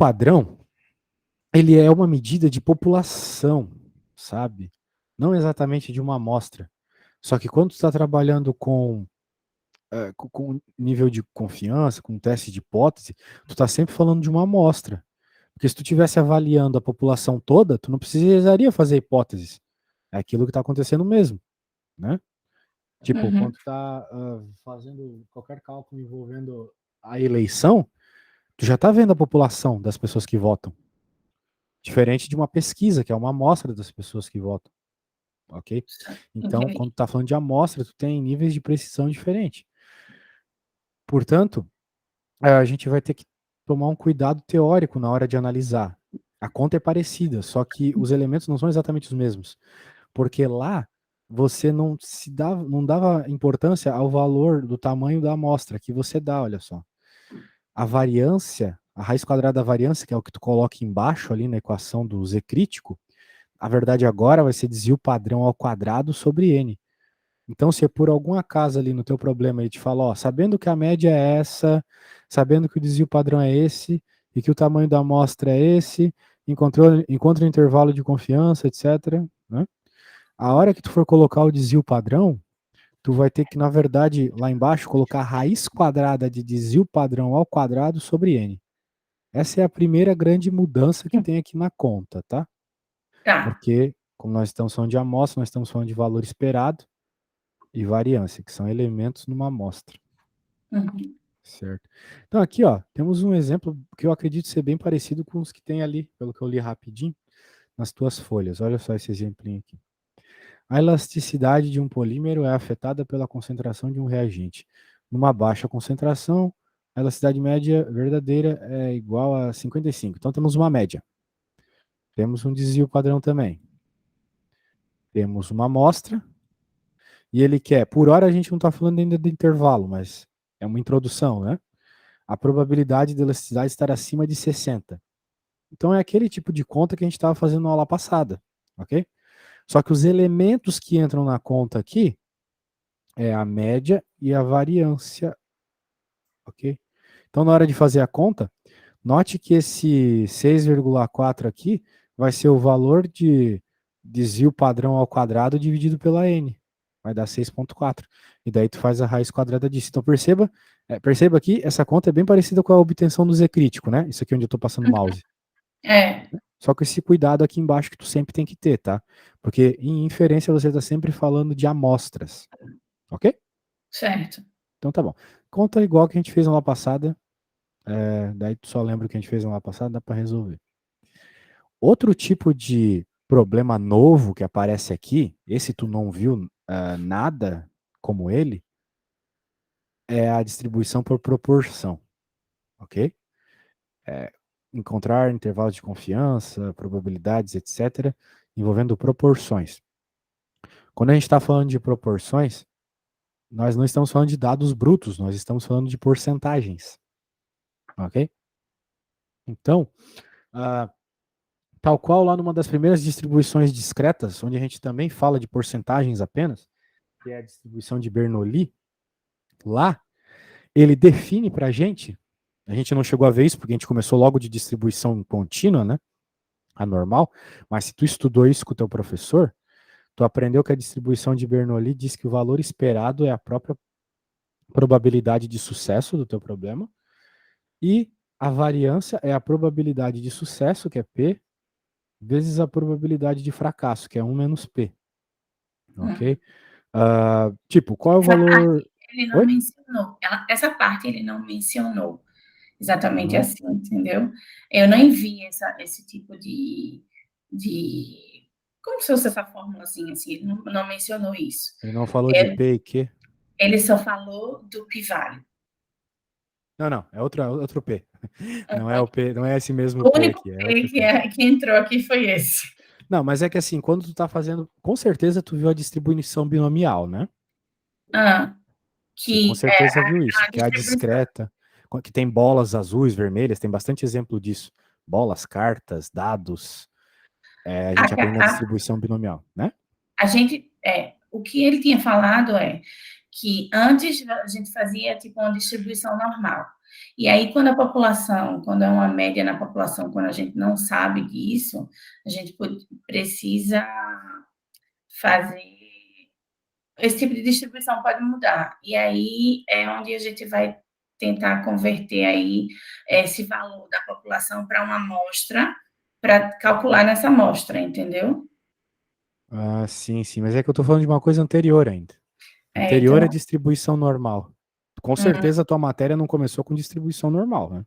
padrão, ele é uma medida de população, sabe? Não exatamente de uma amostra. Só que quando tu está trabalhando com nível de confiança, com teste de hipótese, tu está sempre falando de uma amostra. Porque se tu estivesse avaliando a população toda, tu não precisaria fazer hipóteses. É aquilo que está acontecendo mesmo, né? Tipo, quando tu tá fazendo qualquer cálculo envolvendo a eleição, tu já tá vendo a população das pessoas que votam. Diferente de uma pesquisa, que é uma amostra das pessoas que votam, ok? Então, quando Entendi. tu tá falando de amostra, tu tem níveis de precisão diferentes. Portanto, a gente vai ter que tomar um cuidado teórico na hora de analisar. A conta é parecida, só que os elementos não são exatamente os mesmos. Porque lá você não dava importância ao valor do tamanho da amostra que você dá, olha só. A variância, a raiz quadrada da variância, que é o que tu coloca embaixo ali na equação do Z crítico, a verdade agora vai ser desvio padrão ao quadrado sobre N. Então, se por algum acaso ali no teu problema ele te fala, ó, sabendo que a média é essa, sabendo que o desvio padrão é esse, e que o tamanho da amostra é esse, encontra o intervalo de confiança, etc., né? A hora que tu for colocar o desvio padrão, tu vai ter que, na verdade, lá embaixo, colocar a raiz quadrada de desvio padrão ao quadrado sobre N. Essa é a primeira grande mudança que tem aqui na conta, tá? Tá. Porque, como nós estamos falando de amostra, nós estamos falando de valor esperado e variância, que são elementos numa amostra. Uhum. Certo. Então, aqui, ó, temos um exemplo que eu acredito ser bem parecido com os que tem ali, pelo que eu li rapidinho, nas tuas folhas. Olha só esse exemplinho aqui. A elasticidade de um polímero é afetada pela concentração de um reagente. Numa baixa concentração, a elasticidade média verdadeira é igual a 55. Então, temos uma média. Temos um desvio padrão também. Temos uma amostra. E ele quer, por hora a gente não está falando ainda do intervalo, mas é uma introdução, né? A probabilidade de elasticidade estar acima de 60. Então, é aquele tipo de conta que a gente estava fazendo na aula passada, ok? Só que os elementos que entram na conta aqui é a média e a variância, ok? Então, na hora de fazer a conta, note que esse 6,4 aqui vai ser o valor de desvio padrão ao quadrado dividido pela n. Vai dar 6,4. E daí tu faz a raiz quadrada disso. Então, perceba aqui, essa conta é bem parecida com a obtenção do Z crítico, né? Isso aqui onde eu estou passando o mouse. É, Só com esse cuidado aqui embaixo que tu sempre tem que ter, tá? Porque em inferência você está sempre falando de amostras, ok? certo. Então tá bom. Conta igual que a gente fez na aula passada, daí tu só lembra o que a gente fez na aula passada, dá para resolver. Outro tipo de problema novo que aparece aqui, esse tu não viu nada como ele, é a distribuição por proporção, ok? Encontrar intervalos de confiança, probabilidades, etc., envolvendo proporções. Quando a gente está falando de proporções, nós não estamos falando de dados brutos, nós estamos falando de porcentagens, ok? Então, uh, tal qual lá numa das primeiras distribuições discretas, onde a gente também fala de porcentagens apenas, que é a distribuição de Bernoulli, lá ele define para a gente não chegou a ver isso porque a gente começou logo de distribuição contínua, né? A normal, mas se tu estudou isso com o teu professor, tu aprendeu que a distribuição de Bernoulli diz que o valor esperado é a própria probabilidade de sucesso do teu problema e a variância é a probabilidade de sucesso, que é P, vezes a probabilidade de fracasso, que é 1 menos P. Ok? Tipo, qual é o Essa parte valor. ele não Oi? mencionou. Essa parte ele não mencionou exatamente Não. assim, entendeu? Eu não vi esse tipo de. Como se fosse essa fórmulazinha, assim, ele não mencionou isso. Ele não falou de É, P e Q. ele só falou do Pivalho. Não, é outro P. Não é o P, não é esse mesmo O P único aqui, é P outro P. que entrou aqui foi esse. Não, mas é que assim, quando tu tá fazendo, com certeza tu viu a distribuição binomial, né? Ah, Você com que é certeza viu isso, a que é a distribuição. discreta, que tem bolas azuis, vermelhas, tem bastante exemplo disso. Bolas, cartas, dados. A A, gente aprende na a, distribuição binomial, né? a gente, o que ele tinha falado é que antes a gente fazia tipo uma distribuição normal. E aí, quando é uma média na população, quando a gente não sabe disso, a gente precisa fazer. Esse tipo de distribuição pode mudar. E aí é onde a gente vai tentar converter aí esse valor da população para uma amostra, para calcular nessa amostra, entendeu? Ah, sim, sim. Mas é que eu tô falando de uma coisa anterior ainda. Anterior à Então, distribuição normal. Com certeza a tua matéria não começou com distribuição normal, né?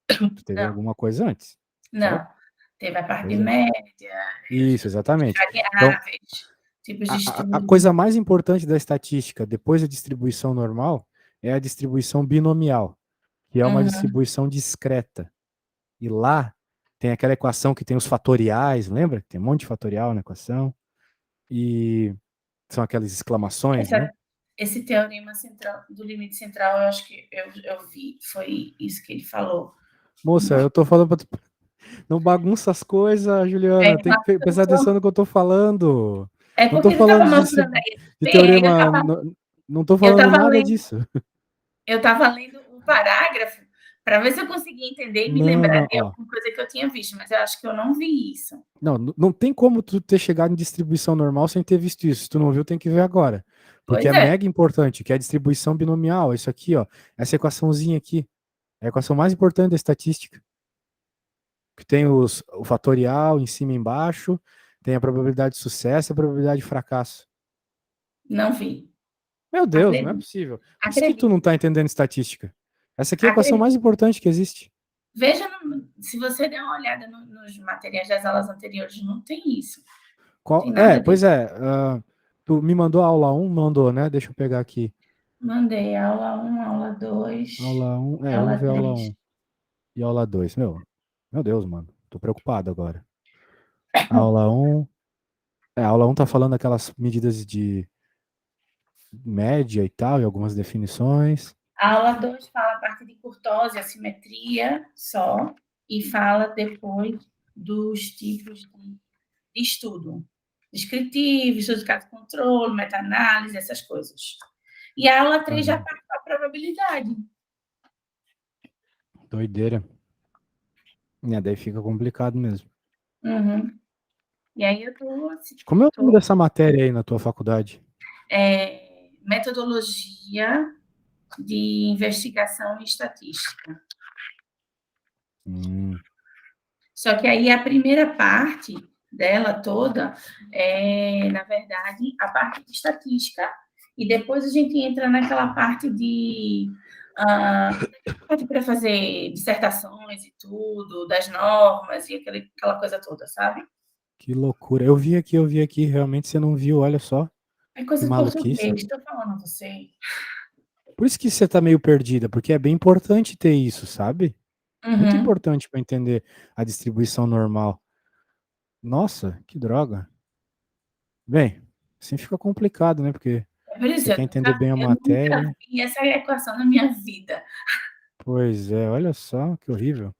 Tu teve não, alguma coisa antes, certo? não. Teve a parte de Pois é. média, Isso, exatamente. Então, variáveis, tipos de a estudo. coisa mais importante da estatística, depois da distribuição normal, é a distribuição binomial, que é uma Uhum. distribuição discreta. E lá tem aquela equação que tem os fatoriais, lembra? Tem um monte de fatorial na equação. E são aquelas exclamações, né? Esse teorema central, do limite central, eu acho que eu vi, foi isso que ele falou. Moça, eu tô falando pra tu... Não bagunça as coisas, É, Juliana. Tem que prestar atenção no que eu tô falando. é Não tô porque ele estava falando mostrando aí. de Bem, aí teorema. Não tô eu falando estava nada lendo, disso. eu estava lendo o parágrafo para ver se eu conseguia entender e me Não, lembrar não, de ó. alguma coisa que eu tinha visto, mas eu acho que eu não vi isso. Não, não tem como tu ter chegado em distribuição normal sem ter visto isso. Se tu não viu, tem que ver agora. Porque Pois é é, mega importante, que é a distribuição binomial. Isso aqui, ó. Essa equaçãozinha aqui. É a equação mais importante da estatística. Que tem o fatorial em cima e embaixo, tem a probabilidade de sucesso e a probabilidade de fracasso. não vi. Meu Deus, não é Acredito, possível. Por isso que tu acredito, não tá entendendo estatística. Essa aqui é a equação acredito. mais importante que existe. Veja, se você der uma olhada nos materiais das aulas anteriores, não tem isso. Não tem nada Pois disso. é. Tu me mandou a aula 1, mandou, né? Deixa eu pegar aqui. Mandei aula 1, aula 2, Aula 1, vamos aula ver a aula 3. 1 e aula 2. Meu Deus, mano. Tô preocupado agora. Aula 1, a aula 1 tá falando aquelas medidas de média e tal, e algumas definições. A aula 2 fala a parte de curtose, assimetria só, e fala depois dos tipos de estudo. Descritivo, estudo de caso controle, meta-análise, essas coisas. E a aula 3 já Ah, parte para a probabilidade. doideira. Daí fica complicado mesmo. Uhum. E aí eu tô, assim, Como é o nome tô dessa matéria aí na tua faculdade? metodologia de investigação e estatística. Hum, Só que aí a primeira parte dela toda é, na verdade, a parte de estatística, e depois a gente entra naquela parte de parte para fazer dissertações e tudo, das normas e aquela coisa toda, sabe? que loucura. Eu vi aqui, realmente você não viu, olha só, É que coisa de maluquice. português, estou falando a você. Por isso que você tá meio perdida, porque é bem importante ter isso, sabe? Muito Uhum. importante para entender a distribuição normal. Nossa, que droga. Bem, assim fica complicado, né? Porque É por isso, você quer entender bem a eu nunca matéria. vi essa equação na minha vida. Pois é, olha só, que horrível.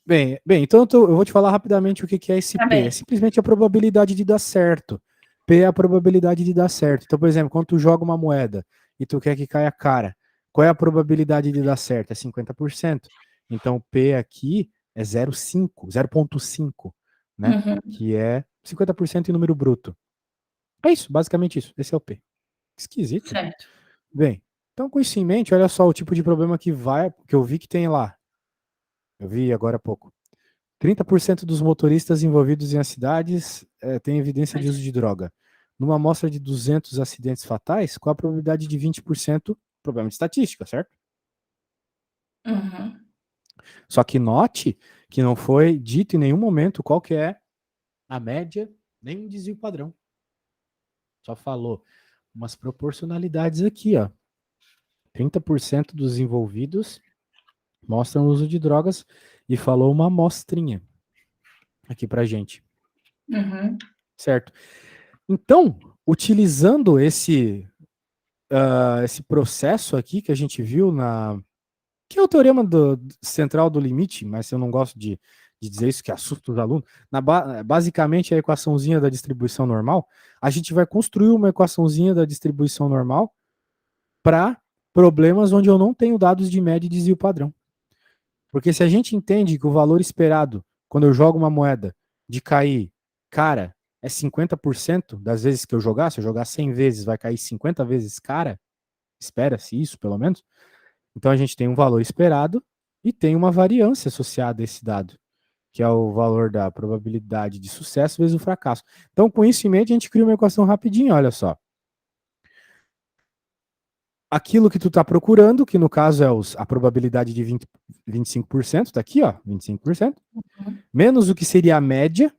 Bem, então eu vou te falar rapidamente o que é esse Tá P. É bem. simplesmente a probabilidade de dar certo. P é a probabilidade de dar certo. Então, por exemplo, quando tu joga uma moeda e tu quer que caia cara, qual é a probabilidade de dar certo? É 50%. Então, P aqui é 0,5, né? Uhum. Que é 50% em número bruto. É isso, basicamente isso. Esse é o P. Esquisito. Certo. Bem, então com isso em mente, olha só o tipo de problema que eu vi que tem lá. Eu vi agora há pouco. 30% dos motoristas envolvidos em acidentes têm evidência de uso de droga. Numa amostra de 200 acidentes fatais, qual a probabilidade de 20%? Problema de estatística, certo? Uhum. Só que note que não foi dito em nenhum momento qual que é a média, nem um desvio padrão. Só falou umas proporcionalidades aqui, ó. 30% dos envolvidos mostram o uso de drogas e falou uma amostrinha aqui pra gente, Uhum. certo? Então, utilizando esse processo aqui que a gente viu que é o teorema central do limite, mas eu não gosto de dizer isso que assusta os alunos. Basicamente, a equaçãozinha da distribuição normal, a gente vai construir uma equaçãozinha da distribuição normal para problemas onde eu não tenho dados de média e desvio padrão. Porque se a gente entende que o valor esperado, quando eu jogo uma moeda, de cair cara, é 50% das vezes que eu jogar, se eu jogar 100 vezes, vai cair 50 vezes cara, espera-se isso, pelo menos. Então a gente tem um valor esperado e tem uma variância associada a esse dado, que é o valor da probabilidade de sucesso vezes o fracasso. Então, com isso em mente, a gente cria uma equação rapidinha, olha só. Aquilo que tu está procurando, que no caso é a probabilidade de 25%, está aqui, ó, 25%, menos o que seria a média,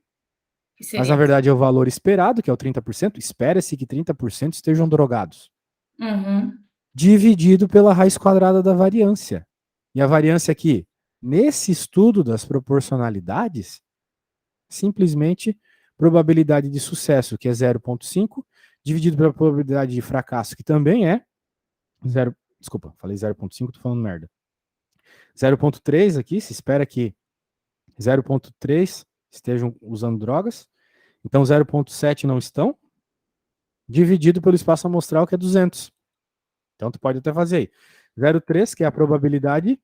Que mas na seria? verdade é o valor esperado, que é o 30%, espera-se que 30% estejam drogados, dividido pela raiz quadrada da variância. E a variância aqui, nesse estudo das proporcionalidades, simplesmente probabilidade de sucesso, que é 0,5, dividido pela probabilidade de fracasso, que também é 0. Desculpa, falei 0,5, tô falando merda. 0,3 aqui, se espera que 0,3 estejam usando drogas, então 0,7 não estão, dividido pelo espaço amostral, que é 200. Então tu pode até fazer aí. 0,3, que é a probabilidade,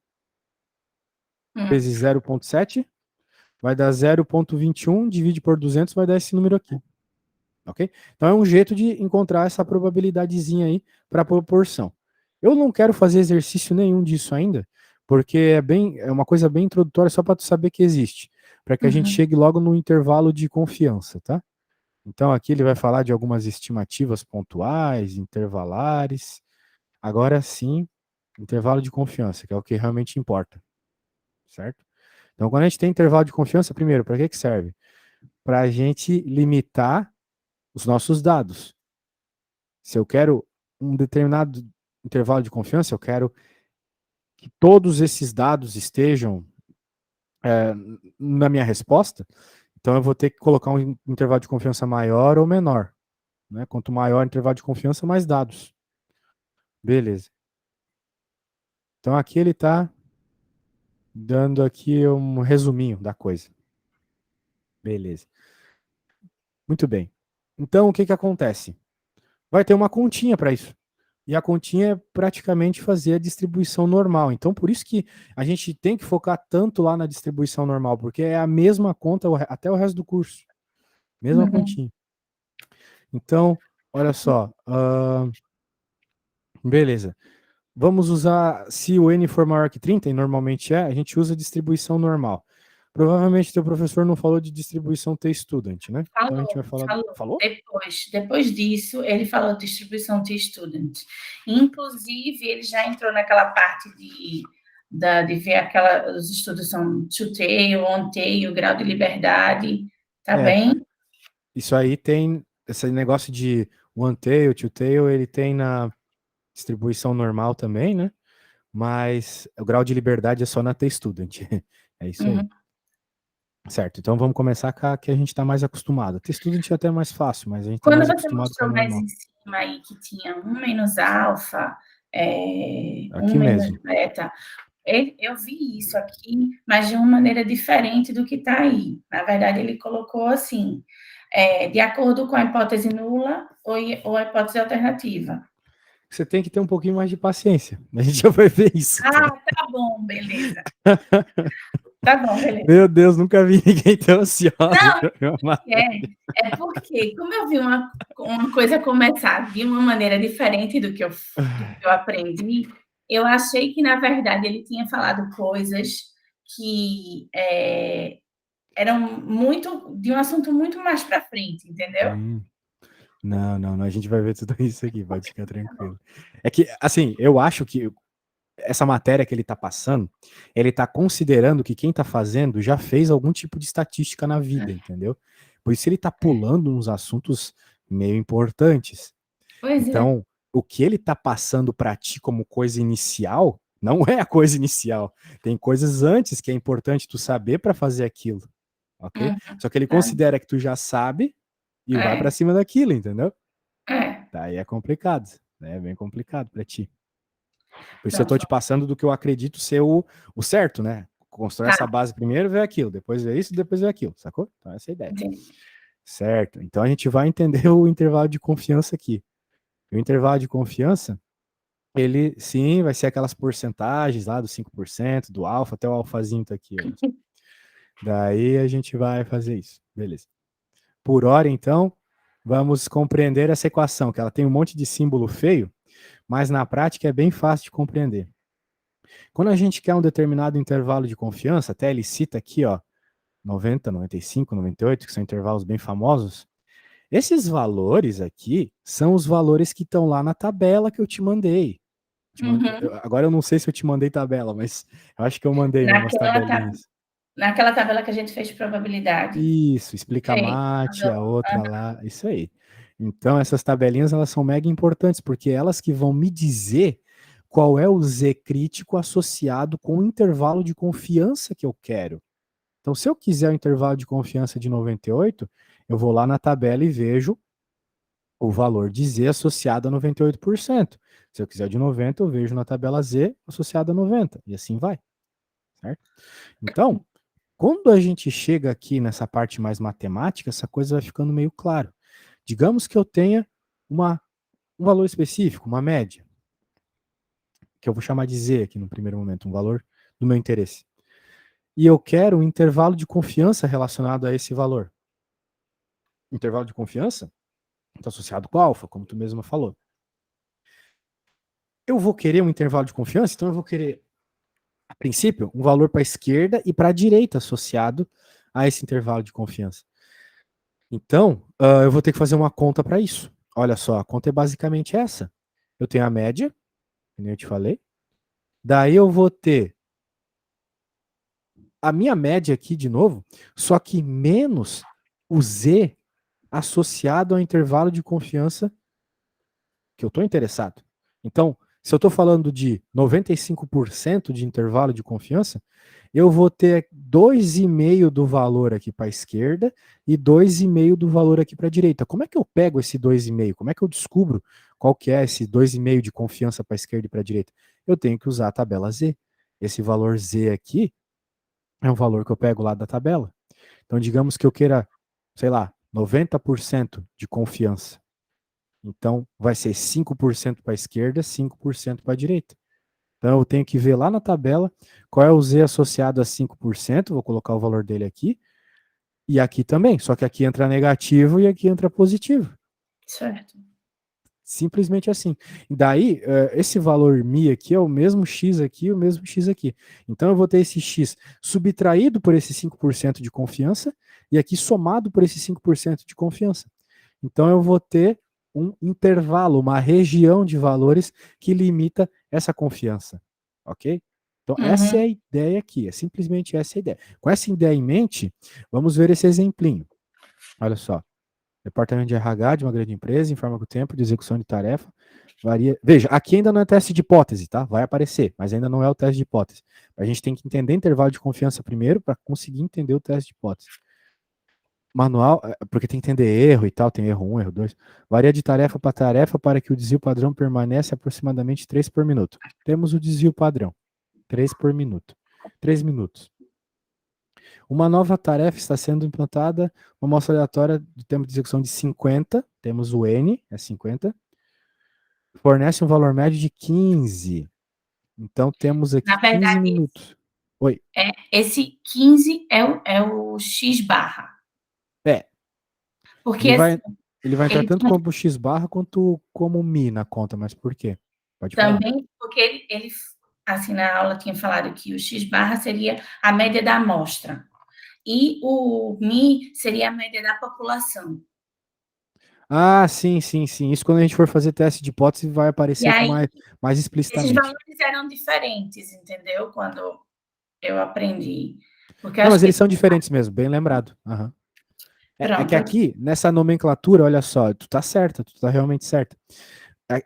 vezes 0,7, vai dar 0,21, divide por 200, vai dar esse número aqui. Ok? Então é um jeito de encontrar essa probabilidadezinha aí para proporção. Eu não quero fazer exercício nenhum disso ainda, porque é uma coisa bem introdutória só para tu saber que existe, para que a gente chegue logo no intervalo de confiança, tá? Então aqui ele vai falar de algumas estimativas pontuais, intervalares. Agora sim, intervalo de confiança, que é o que realmente importa, certo? Então quando a gente tem intervalo de confiança, primeiro, para que serve? Para a gente limitar os nossos dados. Se eu quero um determinado intervalo de confiança, eu quero que todos esses dados estejam na minha resposta, então eu vou ter que colocar um intervalo de confiança maior ou menor. Né? Quanto maior o intervalo de confiança, mais dados. Beleza. Então aqui ele está dando aqui um resuminho da coisa. Beleza. Muito bem. Então o que, que acontece? Vai ter uma continha para isso. E a continha é praticamente fazer a distribuição normal. Então, por isso que a gente tem que focar tanto lá na distribuição normal, porque é a mesma conta até o resto do curso. Mesma continha. Então, olha só. Beleza. Vamos usar, se o N for maior que 30, e normalmente é, a gente usa a distribuição normal. Provavelmente teu professor não falou de distribuição T-student, né? Então a gente vai falar. Falou? Depois disso, ele falou de distribuição T-student. Inclusive, ele já entrou naquela parte de ver os estudos são two-tail, on-tail, grau de liberdade, tá bem? Isso aí tem, esse negócio de one-tail, two-tail, ele tem na distribuição normal também, né? Mas o grau de liberdade é só na T-student. É isso aí. Certo, então vamos começar com a que a gente está mais acostumado. T-student é até mais fácil, mas a gente está Quando mais você acostumado com a mostrou mais normal. em cima aí que tinha 1 menos alfa, 1 Aqui menos mesmo. beta, eu vi isso aqui, mas de uma maneira diferente do que está aí. Na verdade, ele colocou assim, de acordo com a hipótese nula ou a hipótese alternativa. Você tem que ter um pouquinho mais de paciência. A gente já vai ver isso. Ah, tá bom, beleza. Tá bom, beleza. Meu Deus, nunca vi ninguém tão ansioso. Não, é porque, como eu vi uma coisa começar de uma maneira diferente do que eu aprendi, eu achei que, na verdade, ele tinha falado coisas que eram muito de um assunto muito mais para frente, entendeu? Não, a gente vai ver tudo isso aqui, pode ficar tranquilo. É que, assim, eu acho que essa matéria que ele está passando, ele está considerando que quem está fazendo já fez algum tipo de estatística na vida, entendeu? Por isso ele está pulando uns assuntos meio importantes. Pois é. Então, o que ele está passando para ti como coisa inicial, não é a coisa inicial. Tem coisas antes que é importante tu saber para fazer aquilo, ok? Só que ele considera que tu já sabe e vai para cima daquilo, entendeu? Daí é complicado, né? É bem complicado para ti. Por isso eu tô te passando do que eu acredito ser o certo, né? Constrói essa base primeiro, vê aquilo, depois vê isso, depois vê aquilo, sacou? Então essa é a ideia. Entendi. Certo. Então a gente vai entender o intervalo de confiança aqui. O intervalo de confiança Ele, sim, vai ser aquelas porcentagens lá dos 5%, do alfa, até o alfazinho tá aqui, olha. Daí a gente vai fazer isso, beleza. Por hora, então, vamos compreender essa equação, que ela tem um monte de símbolo feio, mas na prática é bem fácil de compreender. Quando a gente quer um determinado intervalo de confiança, até ele cita aqui, ó, 90, 95, 98, que são intervalos bem famosos, esses valores aqui são os valores que estão lá na tabela que eu te mandei. Uhum. Agora eu não sei se eu te mandei tabela, mas eu acho que eu mandei, né, umas Naquela, tabelinhas. naquela tabela que a gente fez de probabilidade. Isso, explica Fez. mate, a outra lá, isso aí. Então essas tabelinhas elas são mega importantes, porque elas que vão me dizer qual é o Z crítico associado com o intervalo de confiança que eu quero. Então, se eu quiser o intervalo de confiança de 98, eu vou lá na tabela e vejo o valor de Z associado a 98%. Se eu quiser de 90, eu vejo na tabela Z associada a 90, e assim vai, certo? Então, quando a gente chega aqui nessa parte mais matemática, essa coisa vai ficando meio claro. Digamos que eu tenha um valor específico, uma média, que eu vou chamar de Z aqui no primeiro momento, um valor do meu interesse. E eu quero um intervalo de confiança relacionado a esse valor. Intervalo de confiança está associado com alfa, como tu mesma falou. Eu vou querer um intervalo de confiança, então eu vou querer, a princípio, um valor para a esquerda e para a direita associado a esse intervalo de confiança. Então, eu vou ter que fazer uma conta para isso. Olha só, a conta é basicamente essa. Eu tenho a média, como eu te falei. Daí eu vou ter a minha média aqui de novo, só que menos o Z associado ao intervalo de confiança que eu estou interessado. Então, se eu estou falando de 95% de intervalo de confiança, eu vou ter 2,5 do valor aqui para a esquerda e 2,5 do valor aqui para a direita. Como é que eu pego esse 2,5? Como é que eu descubro qual que é esse 2,5 de confiança para a esquerda e para a direita? Eu tenho que usar a tabela Z. Esse valor Z aqui é um valor que eu pego lá da tabela. Então, digamos que eu queira, sei lá, 90% de confiança. Então, vai ser 5% para a esquerda, 5% para a direita. Então, eu tenho que ver lá na tabela qual é o Z associado a 5%, vou colocar o valor dele aqui, e aqui também, só que aqui entra negativo e aqui entra positivo. Certo. Simples assim. Daí, esse valor mi aqui é o mesmo x aqui e o mesmo x aqui. Então, eu vou ter esse x subtraído por esse 5% de confiança e aqui somado por esse 5% de confiança. Então, eu vou ter um intervalo, uma região de valores que limita essa confiança. Ok? Então, essa é a Uhum. ideia aqui. É simplesmente essa a ideia. Com essa ideia em mente, vamos ver esse exemplinho. Olha só. Departamento de RH de uma grande empresa informa que o tempo de execução de tarefa varia. Veja, aqui ainda não é teste de hipótese, tá? Vai aparecer, mas ainda não é o teste de hipótese. A gente tem que entender intervalo de confiança primeiro para conseguir entender o teste de hipótese. Manual, porque tem que entender erro e tal, tem erro 1, erro 2. Varia de tarefa para tarefa para que o desvio padrão permaneça aproximadamente 3 por minuto. Temos o desvio padrão, 3 por minuto. 3 minutos. Uma nova tarefa está sendo implantada, uma amostra aleatória do tempo de execução de 50, temos o N, é 50, fornece um valor médio de 15. Então temos Na aqui 15 verdade, minutos. Oi. esse 15 é o X barra. É, Porque ele assim, vai, ele vai entrar ele tanto como X barra quanto como Mi na conta, mas por quê? Pode falar. também, porque ele assim, na aula tinha falado que o X barra seria a média da amostra. E o Mi seria a média da população. Ah, sim, sim, sim. Isso quando a gente for fazer teste de hipótese vai E aparecer com aí, mais esses explicitamente. valores eram diferentes, entendeu? Quando eu aprendi. Porque eu Não, acho mas eles que. são diferentes mesmo, bem lembrado. Aham. É que Pronto, aqui. aqui, nessa nomenclatura, olha só, tu tá certa, tu tá realmente certa.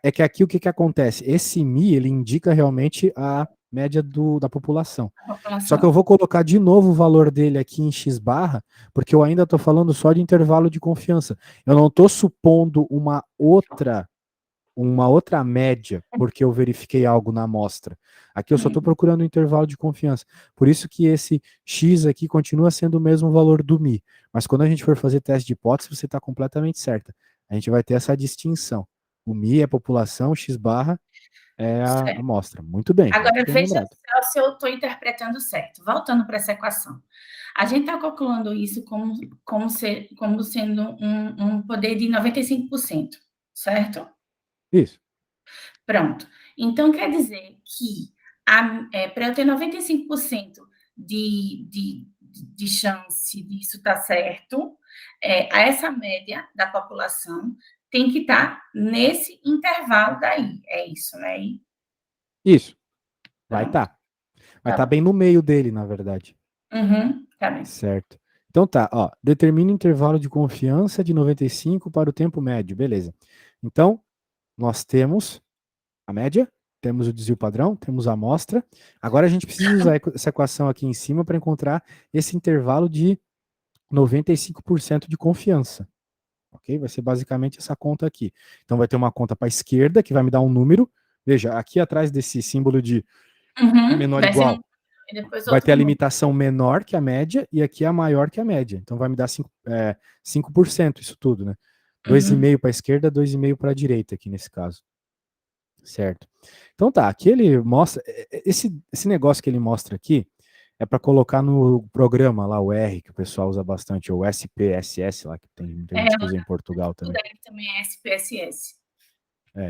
É que aqui o que acontece? Esse Mi, ele indica realmente a média da população. A Só que eu população. vou colocar de novo o valor dele aqui em X barra, porque eu ainda estou falando só de intervalo de confiança. Eu não estou supondo uma outra média, porque eu verifiquei algo na amostra. Aqui eu só estou procurando um intervalo de confiança. Por isso que esse X aqui continua sendo o mesmo valor do Mi. Mas quando a gente for fazer teste de hipótese, você está completamente certa. A gente vai ter essa distinção. O Mi é população, X barra. é a Certo. amostra. Muito bem, muito Agora bem veja lembrado. só se eu estou interpretando certo. Voltando para essa equação. A gente está calculando isso como sendo um poder de 95%, certo? Isso. Pronto. Então quer dizer que para eu ter 95% de chance disso estar certo, essa média da população tem que estar nesse intervalo daí. É isso, né? Isso. Vai Pronto. estar. Vai Tá estar bom. bem no meio dele, na verdade. Uhum, tá bem. Certo. Então tá, ó. Determina o intervalo de confiança de 95 para o tempo médio. Beleza. Então, nós temos a média, temos o desvio padrão, temos a amostra. Agora a gente precisa usar essa equação aqui em cima para encontrar esse intervalo de 95% de confiança. Ok? Vai ser basicamente essa conta aqui. Então vai ter uma conta para a esquerda, que vai me dar um número. Veja, aqui atrás desse símbolo de Uhum, menor vai ser igual, e depois vai ter outro a número. limitação menor que a média e aqui a maior que a média. Então vai me dar 5% isso tudo, né? Uhum. 2,5 para a esquerda, 2,5 para a direita aqui nesse caso. Certo. Então tá, aqui ele mostra, esse negócio que ele mostra aqui é para colocar no programa lá, o R, que o pessoal usa bastante, ou SPSS lá, que tem muita gente que usa em Portugal Tudo também. aí também é SPSS.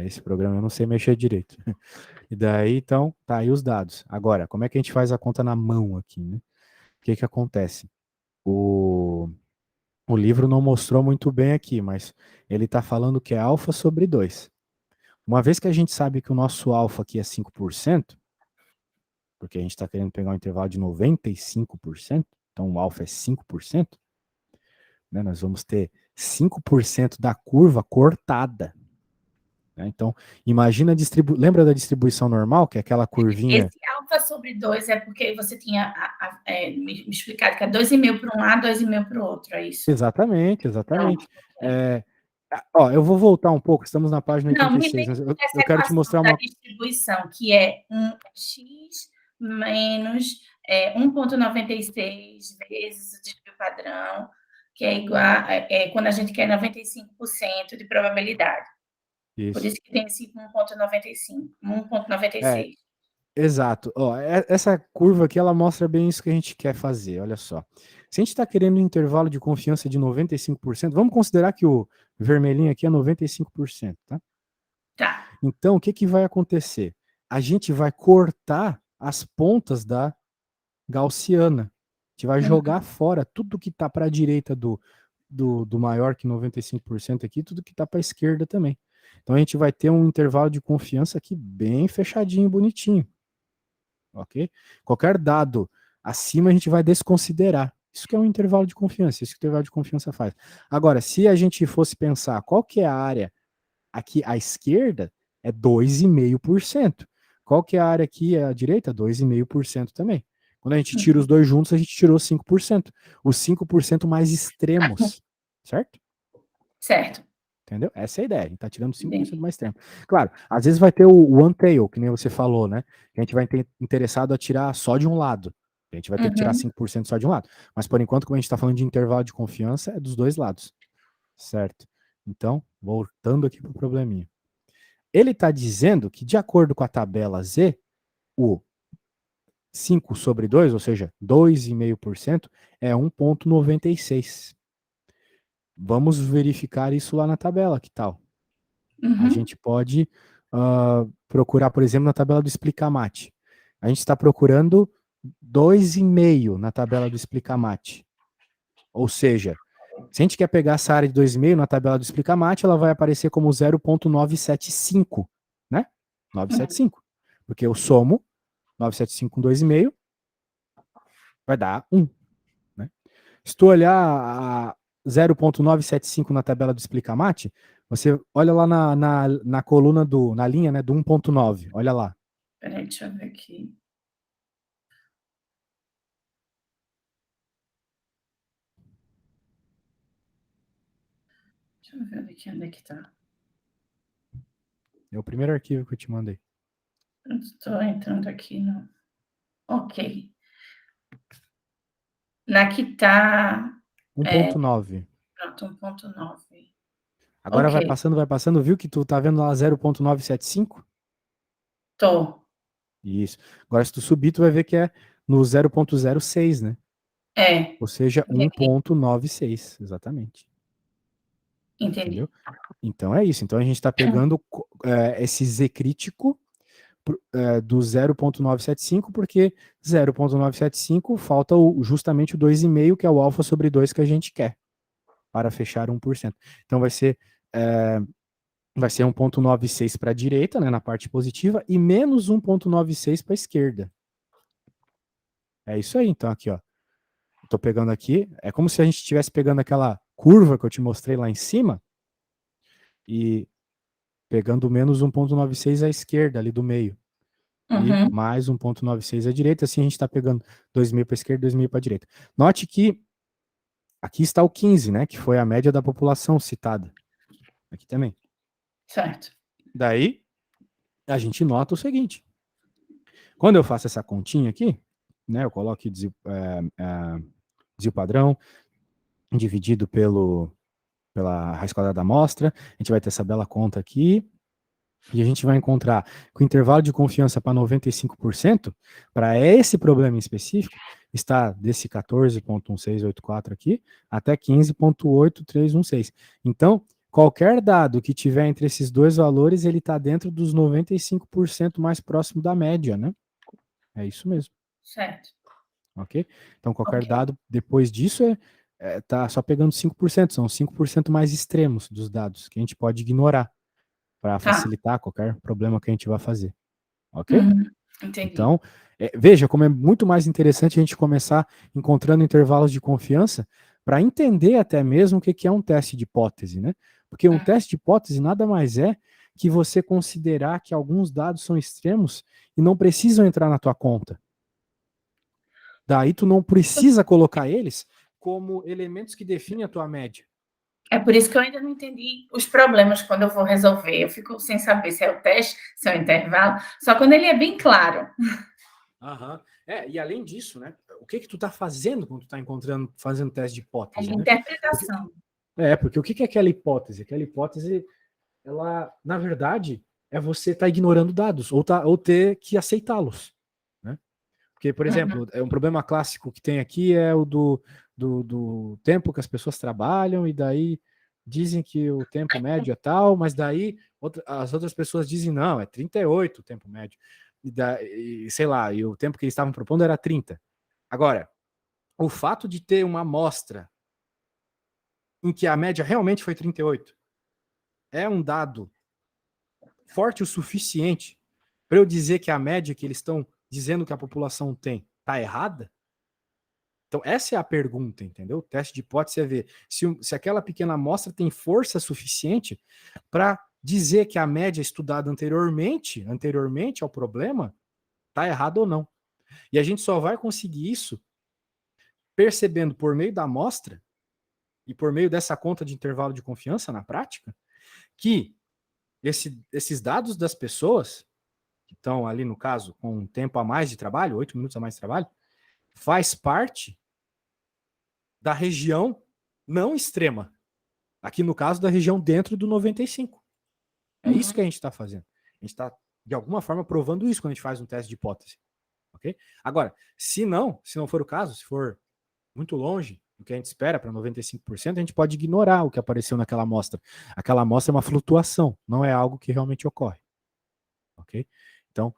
Esse programa eu não sei mexer direito. E daí, então, tá aí os dados. Agora, como é que a gente faz a conta na mão aqui, né? O que que acontece? O, o livro não mostrou muito bem aqui, mas ele está falando que é alfa sobre 2. Uma vez que a gente sabe que o nosso alfa aqui é 5%, porque a gente está querendo pegar um intervalo de 95%, então o alfa é 5%, né? Nós vamos ter 5% da curva cortada. Né? Então, imagina a distribuição. Lembra da distribuição normal, que é aquela curvinha? Esse alfa sobre 2 é porque você tinha me explicado que é 2,5 para um lado, 2,5 para o outro, é isso? Exatamente, Pronto. exatamente. Ok. Ó, eu vou voltar um pouco, estamos na página Não, me 86, lembra mas eu, dessa eu quero te equação mostrar da uma. distribuição, que é um x menos 1,96 vezes o desvio padrão, que é igual quando a gente quer 95% de probabilidade. Por Isso. isso que tem esse 1,95, É, 1,96. exato. Ó, essa curva aqui, ela mostra bem isso que a gente quer fazer, olha só. Se a gente está querendo um intervalo de confiança de 95%, vamos considerar que o vermelhinho aqui é 95%, tá? Tá. Então, o que que vai acontecer? A gente vai cortar as pontas da gaussiana. A gente vai Uhum. jogar fora tudo que está para a direita do maior que 95% aqui, tudo que está para a esquerda também. Então a gente vai ter um intervalo de confiança aqui bem fechadinho, bonitinho. Ok? Qualquer dado acima a gente vai desconsiderar. Isso que é um intervalo de confiança, isso que o intervalo de confiança faz. Agora, se a gente fosse pensar qual que é a área aqui à esquerda, é 2,5%. Qual que é a área aqui à direita? 2,5% também. Quando a gente tira os dois juntos, a gente tirou 5%. Os 5% mais extremos, certo? Certo. Entendeu? Essa é a ideia. A gente está tirando 5% Entendi. mais extremo. Claro, às vezes vai ter o one tail, que nem você falou, né? Que a gente vai ter interessado a tirar só de um lado. A gente vai ter que tirar Uhum. 5% só de um lado. Mas por enquanto, como a gente está falando de intervalo de confiança, é dos dois lados. Certo? Então, voltando aqui para o probleminha. Ele está dizendo que, de acordo com a tabela Z, o 5 sobre 2, ou seja, 2,5%, é 1,96. Vamos verificar isso lá na tabela, que tal? A Uhum. gente pode procurar, por exemplo, na tabela do Explicamate. A gente está procurando 2,5 na tabela do Explicamate. Ou seja, se a gente quer pegar essa área de 2,5 na tabela do Explicamate, ela vai aparecer como 0,975, né? 975. Porque eu somo 975 com 2,5 vai dar 1. Né? Se tu olhar a 0,975 na tabela do Explicamate, você olha lá na coluna na linha, né, do 1,9. Olha lá. Peraí, deixa eu ver aqui. Deixa eu ver aqui onde é que tá. É o primeiro arquivo que eu te mandei. Estou entrando aqui no. Ok. Na que tá. 1,9. Pronto, 1,9. Agora Ok. vai passando, viu que tu tá vendo lá 0,975? Tô. Isso. Agora, se tu subir, tu vai ver que é no 0,06, né? É, Ou seja, entendi. 1,96, exatamente. Entendi. Entendeu? Então é isso. Então a gente está pegando esse Z crítico do 0,975, porque 0,975 falta justamente o 2,5, que é o alfa sobre 2 que a gente quer, para fechar 1%. Então vai ser 1,96 para a direita, né, na parte positiva, e menos 1,96 para a esquerda. É isso aí, então, aqui, ó. Estou pegando aqui, é como se a gente estivesse pegando aquela curva que eu te mostrei lá em cima e pegando menos 1,96 à esquerda, ali do meio. E Uhum. mais 1,96 à direita, assim a gente está pegando 2,5 para a esquerda, 2,5 para a direita. Note que aqui está o 15, né, que foi a média da população citada. Aqui também. Certo. Daí, a gente nota o seguinte. Quando eu faço essa continha aqui, né, eu coloco aqui desvio padrão, dividido pela raiz quadrada da amostra, a gente vai ter essa bela conta aqui, e a gente vai encontrar que o intervalo de confiança para 95%, para esse problema em específico, está desse 14,1684 aqui até 15,8316. Então, qualquer dado que tiver entre esses dois valores, ele está dentro dos 95% mais próximo da média, né? É isso mesmo, Certo. ok? Então, qualquer Ok. dado depois disso tá só pegando 5%, são 5% mais extremos dos dados, que a gente pode ignorar para Tá. facilitar qualquer problema que a gente vai fazer, ok? Uhum. Entendi. Então, veja como é muito mais interessante a gente começar encontrando intervalos de confiança para entender até mesmo o que é um teste de hipótese, né? Porque um teste de hipótese nada mais é que você considerar que alguns dados são extremos e não precisam entrar na tua conta. Daí tu não precisa colocar eles como elementos que definem a tua média. É por isso que eu ainda não entendi os problemas quando eu vou resolver. Eu fico sem saber se é o teste, se é o intervalo, só quando ele é bem claro. Aham. E além disso, né? O que tu tá fazendo quando tu tá fazendo teste de É hipótese, de né? Porque, interpretação. porque o que é aquela hipótese? Aquela hipótese, ela, na verdade, é você estar ignorando dados ou ter que aceitá-los, né? Porque, por Uhum. exemplo, um problema clássico que tem aqui é o do tempo que as pessoas trabalham, e daí dizem que o tempo médio é tal, mas daí as outras pessoas dizem não, é 38 o tempo médio. Sei lá, e o tempo que eles estavam propondo era 30. Agora, o fato de ter uma amostra em que a média realmente foi 38 é um dado forte o suficiente para eu dizer que a média que eles estão dizendo que a população tem está errada? Então, essa é a pergunta, entendeu? O teste de hipótese é ver se aquela pequena amostra tem força suficiente para dizer que a média estudada anteriormente ao problema, está errada ou não. E a gente só vai conseguir isso percebendo por meio da amostra e por meio dessa conta de intervalo de confiança na prática, que esses dados das pessoas, que estão ali no caso com um tempo a mais de trabalho, 8 minutos a mais de trabalho, faz parte da região não extrema. Aqui no caso da região dentro do 95. É isso que a Uhum. gente está fazendo. A gente está, de alguma forma, provando isso quando a gente faz um teste de hipótese. Ok? Agora, se não for o caso, se for muito longe do que a gente espera para 95%, a gente pode ignorar o que apareceu naquela amostra. Aquela amostra é uma flutuação, não é algo que realmente ocorre. Ok? Então,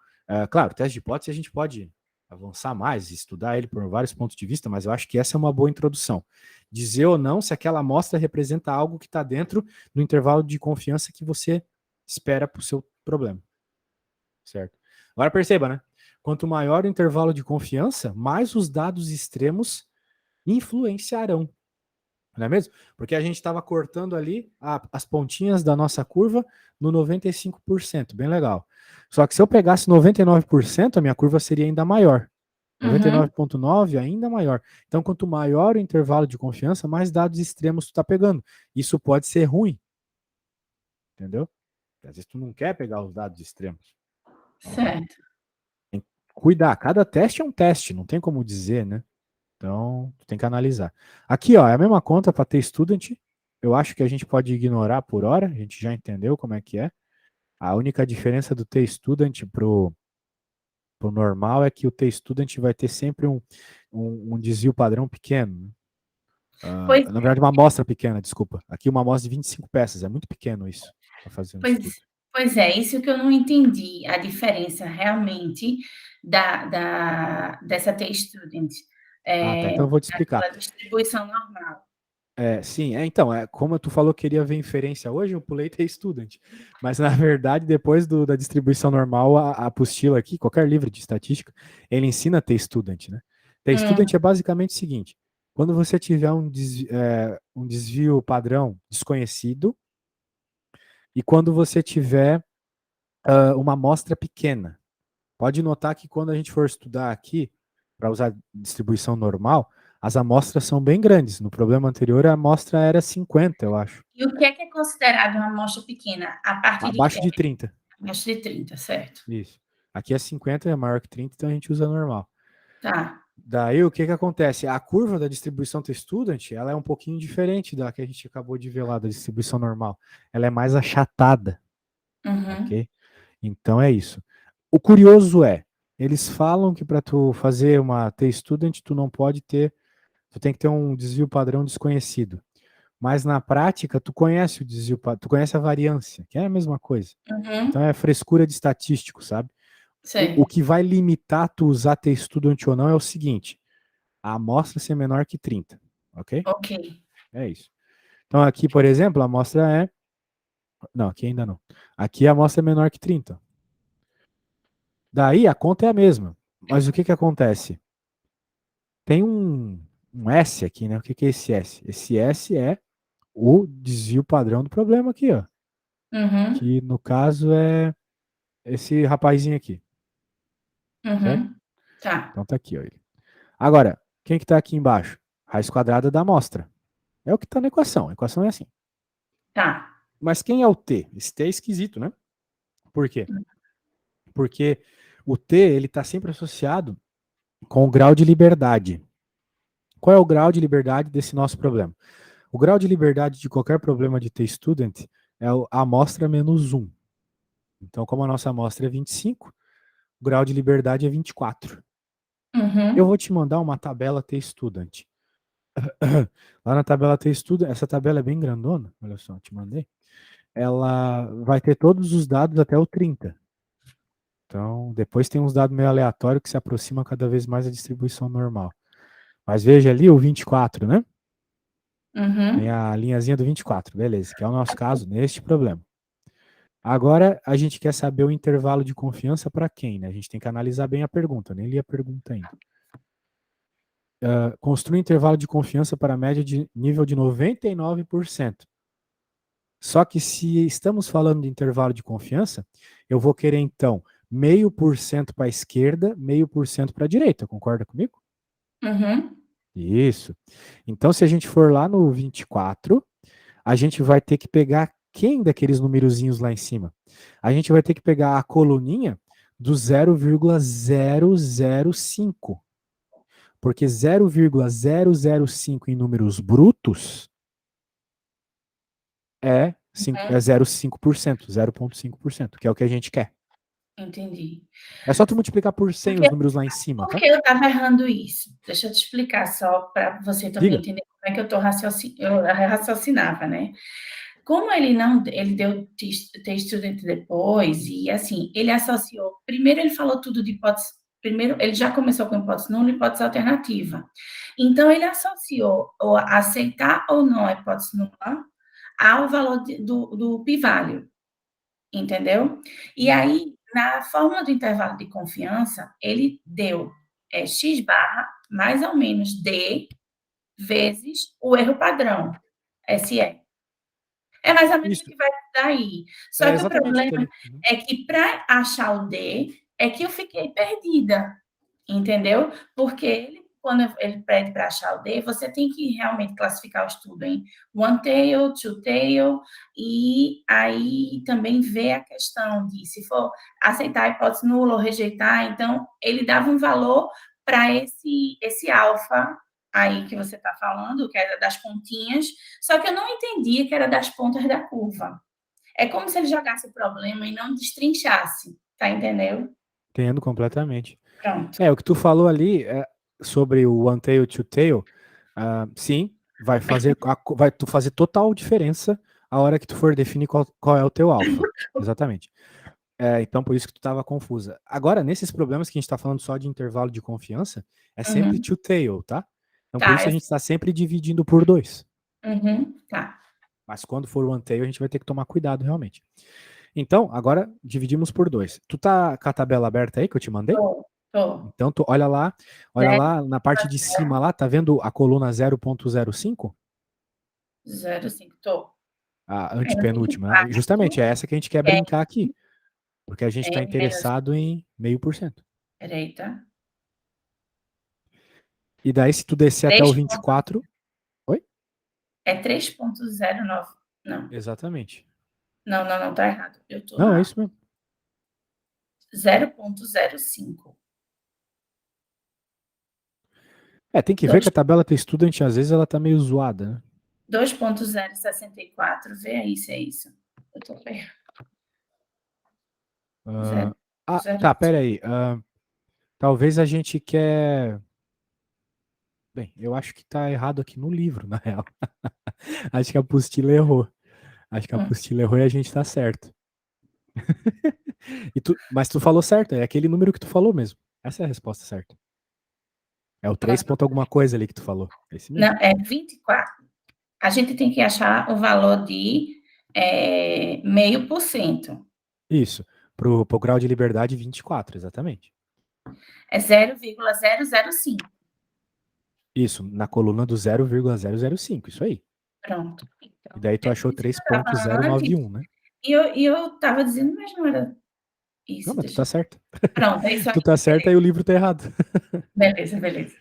claro, o teste de hipótese a gente pode avançar mais, estudar ele por vários pontos de vista, mas eu acho que essa é uma boa introdução. Dizer ou não se aquela amostra representa algo que está dentro do intervalo de confiança que você espera para o seu problema. Certo? Agora perceba, né? Quanto maior o intervalo de confiança, mais os dados extremos influenciarão. Não é mesmo? Porque a gente estava cortando ali as pontinhas da nossa curva no 95%, bem legal. Só que se eu pegasse 99%, a minha curva seria ainda maior. Uhum. 99,9 ainda maior. Então, quanto maior o intervalo de confiança, mais dados extremos tu está pegando. Isso pode ser ruim, entendeu? Às vezes tu não quer pegar os dados extremos. Certo. Tem que cuidar. Cada teste é um teste, não tem como dizer, né? Então, tu tem que analisar. Aqui, ó, é a mesma conta para ter student. Eu acho que a gente pode ignorar por hora, a gente já entendeu como é que é. A única diferença do T-Student pro normal é que o T-Student vai ter sempre um desvio padrão pequeno, né? Pois Na verdade, uma amostra pequena, desculpa. Aqui uma amostra de 25 peças, é muito pequeno isso, para fazer um estudo. pois é, isso que eu não entendi, a diferença realmente dessa T-Student, Ah, tá. Então eu vou te explicar. daquela distribuição normal. Sim, então, como tu falou que queria ver inferência hoje, eu pulei T-Student. Mas, na verdade, depois da distribuição normal, a apostila aqui, qualquer livro de estatística, ele ensina T-Student, né? T-Student é basicamente o seguinte: quando você tiver um desvio padrão desconhecido e quando você tiver uma amostra pequena. Pode notar que quando a gente for estudar aqui, para usar distribuição normal, as amostras são bem grandes. No problema anterior, a amostra era 50, eu acho. E o que é considerado uma amostra pequena? A partir de Abaixo quê? de 30. Abaixo de 30, certo. Isso. Aqui é 50, é maior que 30, então a gente usa normal. Tá. Daí, o que acontece? A curva da distribuição T-Student, ela é um pouquinho diferente da que a gente acabou de ver lá, da distribuição normal. Ela é mais achatada, Uhum. ok? Então é isso. O curioso é, eles falam que para tu fazer uma T-Student, tu tem que ter um desvio padrão desconhecido. Mas na prática, tu conhece o desvio, tu conhece a variância, que é a mesma coisa. Então Uhum. é frescura de estatístico, sabe? O Sei. que vai limitar tu usar T-Student ou não é o seguinte: a amostra ser menor que 30, ok? Ok. É isso. Então aqui, por exemplo, a amostra é. Não, aqui ainda não. Aqui a amostra é menor que 30. Daí a conta é a mesma. Mas o que acontece? Tem um S aqui, né? O que é esse S? Esse S é o desvio padrão do problema aqui, ó. Uhum. Que no caso é esse rapazinho aqui, certo? Uhum. Tá. Então tá aqui, ó. Ele. Agora, quem que tá aqui embaixo? Raiz quadrada da amostra. É o que tá na equação. A equação é assim. Tá. Mas quem é o T? Esse T é esquisito, né? Por quê? Porque o T, ele tá sempre associado com o grau de liberdade. Qual é o grau de liberdade desse nosso problema? O grau de liberdade de qualquer problema de T-Student é a amostra menos 1. Então, como a nossa amostra é 25, o grau de liberdade é 24. Eu vou Uhum. te mandar uma tabela T-Student. Lá na tabela T-Student, essa tabela é bem grandona, olha só, te mandei. Ela vai ter todos os dados até o 30. Então, depois tem uns dados meio aleatórios que se aproximam cada vez mais da distribuição normal. Mas veja ali o 24, né? Tem Uhum. a linhazinha do 24, beleza, que é o nosso caso neste problema. Agora, a gente quer saber o intervalo de confiança para quem, né? A gente tem que analisar bem a pergunta, eu nem li a pergunta ainda. Construa um intervalo de confiança para a média de nível de 99%. Só que se estamos falando de intervalo de confiança, eu vou querer, então, 0,5% para a esquerda, 0,5% para a direita, concorda comigo? Uhum. Isso. Então, se a gente for lá no 24, a gente vai ter que pegar quem daqueles numerozinhos lá em cima? A gente vai ter que pegar a coluninha do 0,005. Porque 0,005 em números brutos é Uhum. 0,5%, 0,5%, que é o que a gente quer. Entendi. É só tu multiplicar por 100 Porque os números lá em cima, por tá? que eu estava errando isso? Deixa eu te explicar só para você também Diga. entender como é que eu raciocinava, né. Como ele não ele deu T-Student depois e, assim, ele associou primeiro ele falou tudo de hipótese primeiro ele já começou com hipótese nula e hipótese alternativa. Então ele associou o aceitar ou não a hipótese nula ao valor do p-value. Entendeu? E Uhum. aí, na fórmula do intervalo de confiança, ele deu x barra mais ou menos d vezes o erro padrão, SE. É mais ou menos o Isso. que vai dar aí. É Só que o exatamente o que tá problema ali. Uhum. é que para achar o D, é que eu fiquei perdida, entendeu? Porque ele, quando ele pede para achar o D, você tem que realmente classificar o estudo em one tail, two tail, e aí também ver a questão de se for aceitar a hipótese nula ou rejeitar, então ele dava um valor para esse alfa aí que você está falando, que era das pontinhas, só que eu não entendia que era das pontas da curva. É como se ele jogasse o problema e não destrinchasse, tá entendendo? Entendo completamente. Pronto. O que tu falou ali sobre o one tail, two tail, sim, vai tu fazer total diferença a hora que tu for definir qual é o teu alfa. Exatamente. Então, por isso que tu estava confusa. Agora, nesses problemas que a gente está falando só de intervalo de confiança, é sempre Uhum. two tail, tá? Então, por Tá, isso a gente está sempre dividindo por 2. tá. Mas quando for one tail, a gente vai ter que tomar cuidado realmente. Então, agora dividimos por 2. Tu tá com a tabela aberta aí que eu te mandei? Tô. Então, tu olha lá Zero, na parte de cima lá, tá vendo a coluna 0.05? 0,5, tô. A É no antepenúltima, né? 24, Justamente, é essa que a gente quer é brincar aqui, porque a gente está menos, interessado em 0,5%. peraí, tá? E daí, se tu descer até o 3 24, oi? é 3,09. Não, Exatamente. não, tá errado. Eu tô Não, é na isso mesmo. 0,05. Tem que ver que a tabela do estudante, às vezes, ela tá meio zoada, né? 2,064. Vê aí se é isso. Eu tô ferrado. Ah, 0, 0. tá, pera aí. Talvez a gente quer... Bem, eu acho que tá errado aqui no livro, na real. Acho que a apostila errou. Acho que a apostila errou e a gente tá certo. Mas tu falou certo, é aquele número que tu falou mesmo. Essa é a resposta certa. É o 3 ponto alguma coisa ali que tu falou. É esse mesmo. Não, é 24. A gente tem que achar o valor de 0,5%. Isso. Pro grau de liberdade, 24, exatamente. É 0,005. Isso, na coluna do 0,005, isso aí. Pronto. E Então, daí tu é achou por isso que eu estava falando antes. 3.091, né? E eu estava dizendo, mas não era Não, isso. mas tu Deixa tá eu... certo. Pronto, é isso Tu aí. tá certo, aí o livro tá errado. Beleza.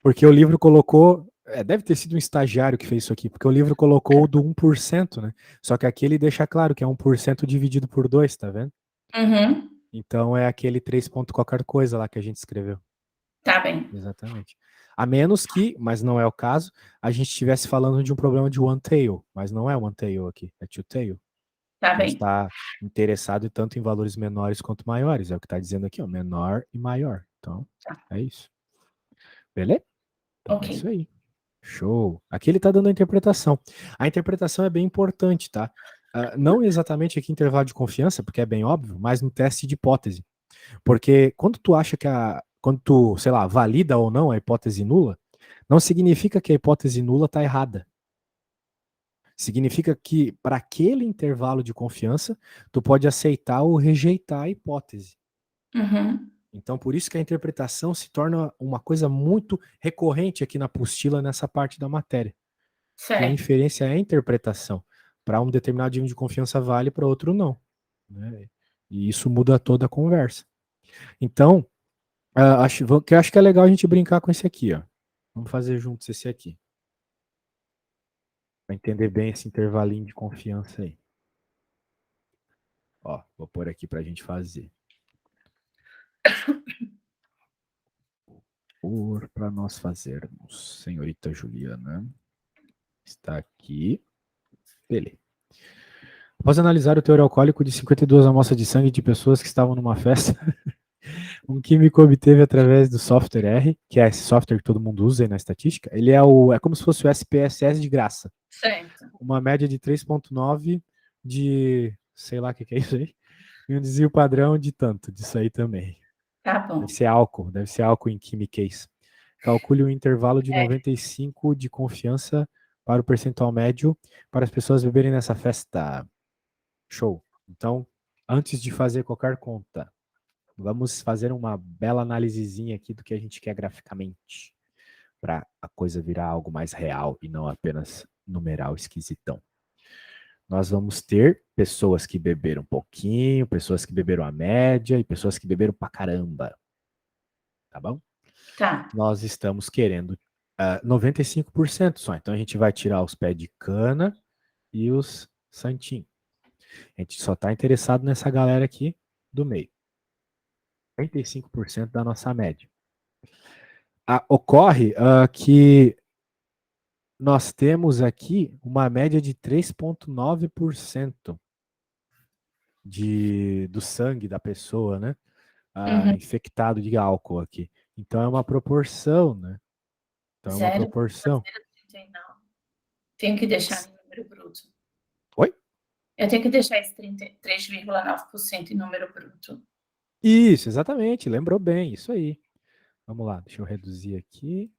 Porque o livro colocou. Deve ter sido um estagiário que fez isso aqui, porque o livro colocou o do 1%, né? Só que aqui ele deixa claro que é 1% dividido por 2, tá vendo? Uhum, Então é aquele 3 ponto qualquer coisa lá que a gente escreveu. tá bem. Exatamente. A menos que, mas não é o caso, a gente estivesse falando de um problema de one tail, mas não é one tail aqui, é two tail. Tá A gente bem. está interessado tanto em valores menores quanto maiores, é o que está dizendo aqui, ó, menor e maior. Então, Tá. é isso. Beleza? Então é Ok. isso aí. Show. Aqui ele está dando a interpretação. A interpretação é bem importante, tá? Não exatamente aqui em intervalo de confiança, porque é bem óbvio, mas no teste de hipótese. Porque quando tu acha quando tu, sei lá, valida ou não a hipótese nula, não significa que a hipótese nula está errada. Significa que para aquele intervalo de confiança, tu pode aceitar ou rejeitar a hipótese. Uhum, Então, por isso que a interpretação se torna uma coisa muito recorrente aqui na apostila, nessa parte da matéria. Que a certo. inferência é a interpretação. Para um determinado nível de confiança vale, para outro não. Né? E isso muda toda a conversa. Então, acho que é legal a gente brincar com esse aqui, ó. Vamos fazer juntos esse aqui. Para entender bem esse intervalinho de confiança aí. Ó, vou pôr aqui para a gente fazer. Para nós fazermos. Senhorita Juliana está aqui. Beleza. Após analisar o teor alcoólico de 52 amostras de sangue de pessoas que estavam numa festa, um químico obteve através do software R, que é esse software que todo mundo usa aí na estatística, ele é como se fosse o SPSS de graça. Certo. Uma média de 3,9 de, sei lá o que é isso aí, e um desvio padrão de tanto, disso aí também. Tá bom. Deve ser álcool em químicas. Calcule um intervalo de 95 de confiança para o percentual médio para as pessoas beberem nessa festa. Show. Então, antes de fazer qualquer conta, vamos fazer uma bela análisezinha aqui do que a gente quer graficamente, para a coisa virar algo mais real e não apenas numeral esquisitão. Nós vamos ter pessoas que beberam um pouquinho, pessoas que beberam a média e pessoas que beberam pra caramba. Tá bom? Tá. Nós estamos querendo 95% só. Então a gente vai tirar os pés de cana e os santinhos. A gente só está interessado nessa galera aqui do meio. 95% da nossa média. Ocorre que nós temos aqui uma média de 3,9%. do sangue da pessoa, né? Uhum. Infectado de álcool aqui. Então é uma proporção, né? Então é uma proporção. 0,039. Tenho que deixar em número bruto. Oi? Eu tenho que deixar esse 3,9% em número bruto. Isso, exatamente. Lembrou bem, isso aí. Vamos lá, deixa eu reduzir aqui.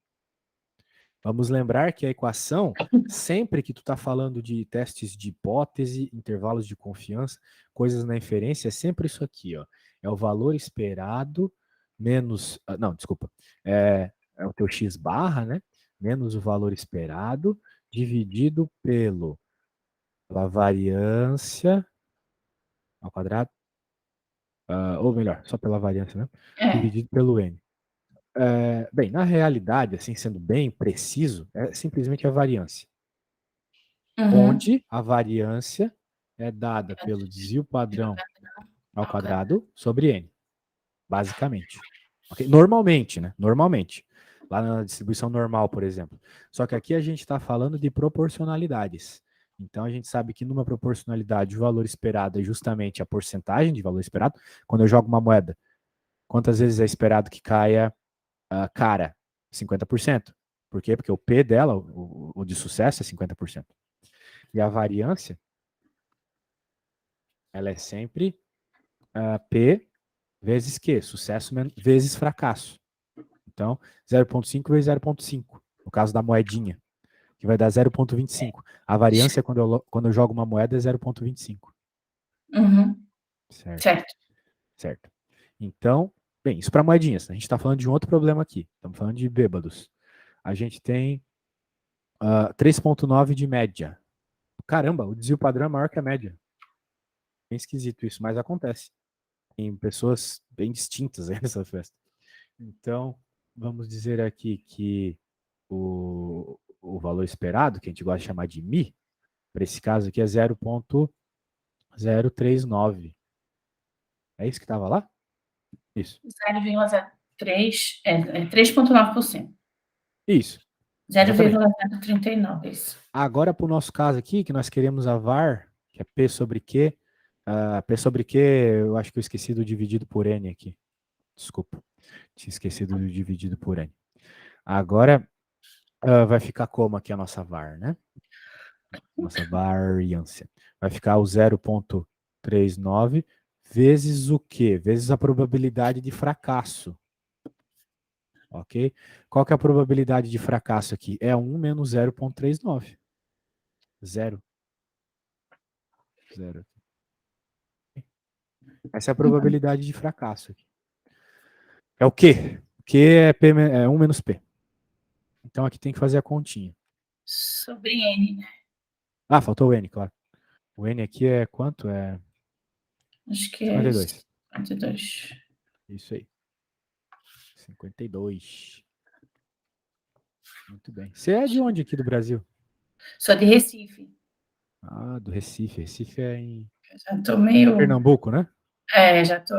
Vamos lembrar que a equação, sempre que tu está falando de testes de hipótese, intervalos de confiança, coisas na inferência, é sempre isso aqui, ó. É o valor esperado menos, não, desculpa, é o teu x barra, né? Menos o valor esperado dividido pela variância ao quadrado, ou melhor, só pela variância, né? É. Dividido pelo n. Bem, na realidade, assim, sendo bem preciso, é simplesmente a variância. Uhum. Onde a variância é dada pelo desvio padrão ao quadrado sobre n, basicamente. Okay? Normalmente, né? Normalmente. Lá na distribuição normal, por exemplo. Só que aqui a gente está falando de proporcionalidades. Então a gente sabe que numa proporcionalidade o valor esperado é justamente a porcentagem de valor esperado. Quando eu jogo uma moeda, quantas vezes é esperado que caia cara? 50%. Por quê? Porque o P dela, o de sucesso, é 50%. E a variância, ela é sempre P vezes Q, sucesso vezes fracasso. Então, 0,5 vezes 0,5, no caso da moedinha, que vai dar 0,25. A variância, quando eu jogo uma moeda, é 0,25. Uhum. Certo, Certo. certo. Então, bem, isso para moedinhas. A gente está falando de um outro problema aqui. Estamos falando de bêbados. A gente tem 3,9 de média. Caramba, o desvio padrão é maior que a média. Bem esquisito isso, mas acontece. Em pessoas bem distintas nessa festa. Então, vamos dizer aqui que o valor esperado, que a gente gosta de chamar de Mi, para esse caso aqui é 0,039. É isso que estava lá? Isso. 0,03 é 3,9%. Isso, exatamente. 0,039, isso. Agora, para o nosso caso aqui, que nós queremos a VAR, que é P sobre Q. P sobre Q, eu acho que eu esqueci do dividido por N aqui. Desculpa, tinha esquecido do dividido por N. Agora, vai ficar como aqui a nossa VAR, né? Nossa variância. Vai ficar o 0,39 vezes o quê? Vezes a probabilidade de fracasso. Ok? Qual que é a probabilidade de fracasso aqui? É 1 menos 0,39. Zero. Zero. Essa é a probabilidade de fracasso aqui. É o quê? Q é, P, é 1 menos P. Então aqui tem que fazer a continha. Sobre N, né? Faltou o N, claro. O N aqui é quanto? É Acho que é 52. 52. Isso aí. 52. Muito bem. Você é de onde aqui do Brasil? Sou de Recife. Do Recife. Recife é em Já tô meio. Pernambuco, né? Já tô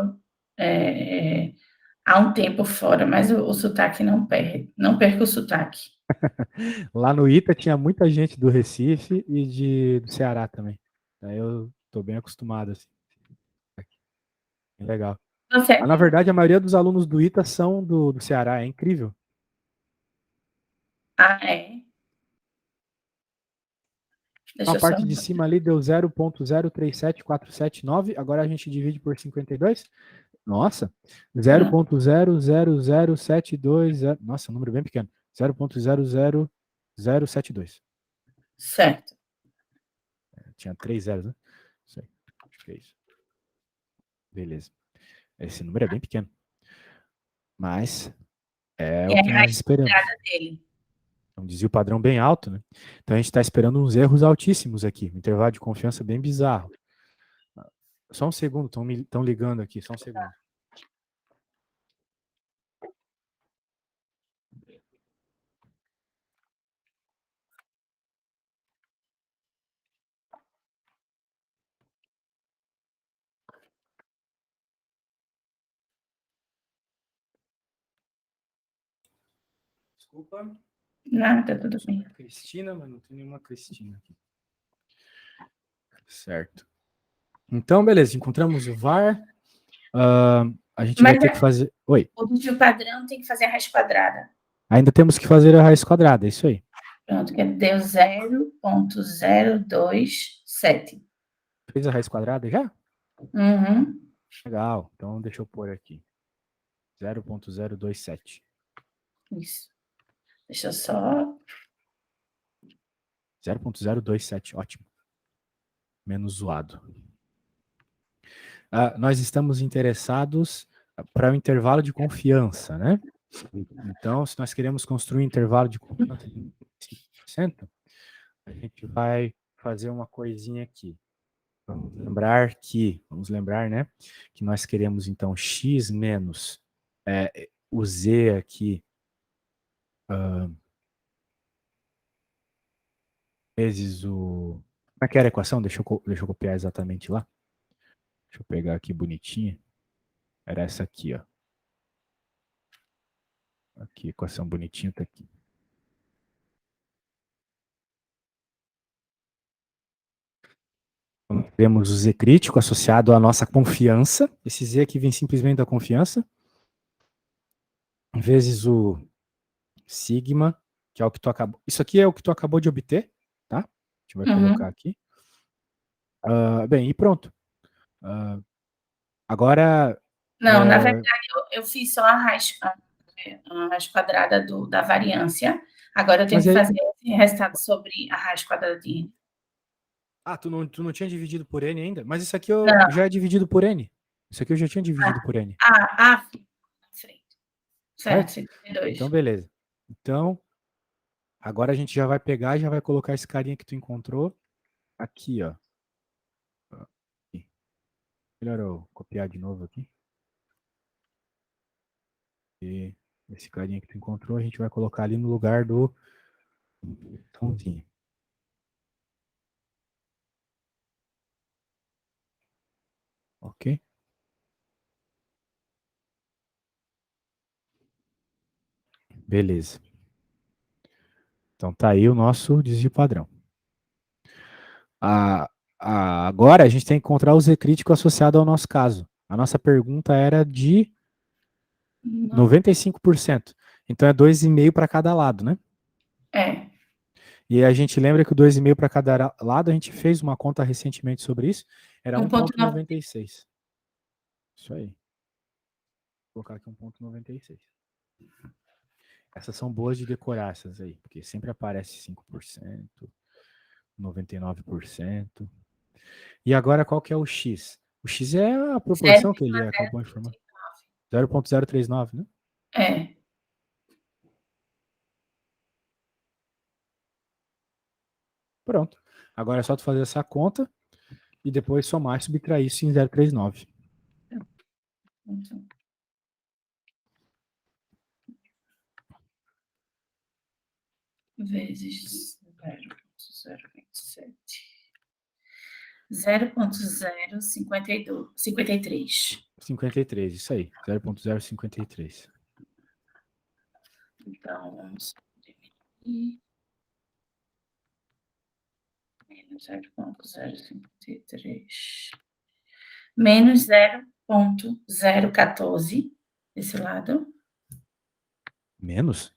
há um tempo fora, mas o sotaque não perde. Não perco o sotaque. Lá no Ita tinha muita gente do Recife e do Ceará também. Aí eu tô bem acostumado, assim. É legal. Você é Na de verdade, a onde? maioria dos alunos do Ita são do Ceará. É incrível. Ah, é? Então, Deixa a eu só. parte de cima ali deu 0,037479. Agora a gente divide por 52. Nossa, 0,000720. Nossa, um número bem pequeno. 0,00072. Certo. Tinha 3 zeros, né? Isso aí. Acho que é isso. Beleza. Esse número é bem pequeno. Mas é E o a que nós raiz esperamos. quadrada dele? Então, dizia o padrão bem alto, né? Então a gente está esperando uns erros altíssimos aqui. Um intervalo de confiança bem bizarro. Só um segundo, estão ligando aqui, só um segundo. Desculpa. Nada, tudo bem. Cristina, mas não tem nenhuma Cristina aqui. Certo. Então, beleza, encontramos o var. A gente vai Mas ter que fazer... Oi. o desvio padrão tem que fazer a raiz quadrada. Ainda temos que fazer a raiz quadrada, é isso aí. Pronto, que deu 0,027. Fez a raiz quadrada já? Uhum. Legal, então deixa eu pôr aqui. 0,027. Isso. Deixa eu só... 0,027, ótimo. Menos zoado. Nós estamos interessados para o intervalo de confiança, né? Então, se nós queremos construir um intervalo de confiança de 5%, a gente vai fazer uma coisinha aqui. Vamos lembrar, né, que nós queremos, então, x menos o z aqui, vezes o... Como é que era a equação? Deixa eu copiar exatamente lá. Deixa eu pegar aqui bonitinha. Era essa aqui, ó. Aqui, equação bonitinha tá aqui. Então, temos o z crítico associado à nossa confiança. Esse z aqui vem simplesmente da confiança. Vezes o sigma, que é o que tu acabou... Isso aqui é o que tu acabou de obter, tá? A gente vai colocar aqui. Bem, e pronto. Agora... Não, na verdade, eu fiz só a raiz quadrada da variância. Agora eu tenho que fazer esse resultado sobre a raiz quadrada de n. Tu não tinha dividido por n ainda? Mas isso aqui Não. já é dividido por n. Isso aqui eu já tinha dividido por n. Frente. Certo, 52. Então, beleza. Então, agora a gente já vai pegar e já vai colocar esse carinha que tu encontrou aqui, ó. Melhor eu copiar de novo aqui. E esse carinha que tu encontrou, a gente vai colocar ali no lugar do botãozinho. Ok? Beleza. Então tá aí o nosso desvio padrão. Agora a gente tem que encontrar o z crítico associado ao nosso caso. A nossa pergunta era de 95%. Então é 2,5 para cada lado, né? É. E a gente lembra que o 2,5 para cada lado, a gente fez uma conta recentemente sobre isso, era 1,96. Isso aí. Vou colocar aqui 1,96. Essas são boas de decorar, essas aí, porque sempre aparece 5%, 99%. E agora qual que é o X? O X é a proporção que ele acabou de informar. 0,039, né? É. Pronto. Agora é só tu fazer essa conta e depois somar e subtrair isso em 0,39. Vezes 0,027. 0,053. 53, isso aí. 0,053. Então, vamos diminuir. Menos 0,053. Menos 0,014 desse lado. Menos?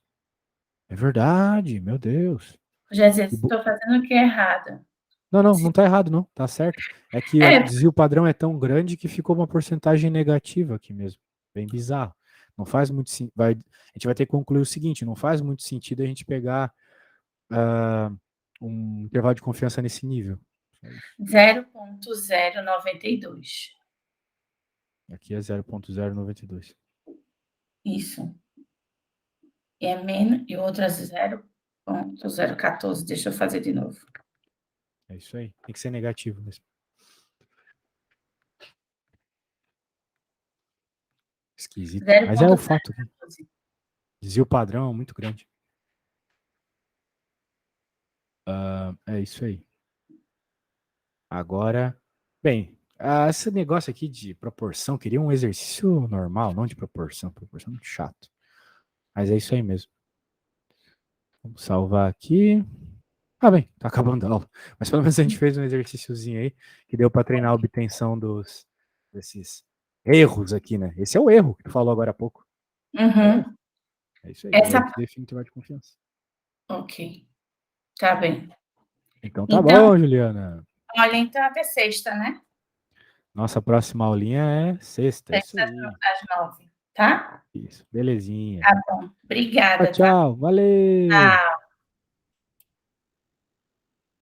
É verdade, meu Deus. Já disse, estou fazendo o que é errado. Não tá errado, não. Tá certo. É que o desvio padrão é tão grande que ficou uma porcentagem negativa aqui mesmo. Bem bizarro. Não faz muito sentido. A gente vai ter que concluir o seguinte: não faz muito sentido a gente pegar um intervalo de confiança nesse nível. 0,092. Aqui é 0,092. Isso. E é menos, e outras 0,014. Deixa eu fazer de novo. É isso aí. Tem que ser negativo mesmo. Esquisito. Mas é o fato. Desvio padrão é muito grande. É isso aí. Agora, bem, esse negócio aqui de proporção, queria um exercício normal, não de proporção. Proporção é muito chato. Mas é isso aí mesmo. Vamos salvar aqui. Ah, bem, tá acabando a aula. Mas pelo menos a gente fez um exercíciozinho aí que deu para treinar a obtenção desses erros aqui, né? Esse é o erro que tu falou agora há pouco. É o erro. Uhum. É isso aí. O Essa erro que define o intervalo de confiança. ok, tá bem. Então tá Então, bom, Juliana. olha, então até sexta, né? Nossa próxima aulinha é sexta. É isso Sexta aí. às 9, tá? Isso. Belezinha. Tá bom. Tchau, Obrigada, tá? tchau. Valeu.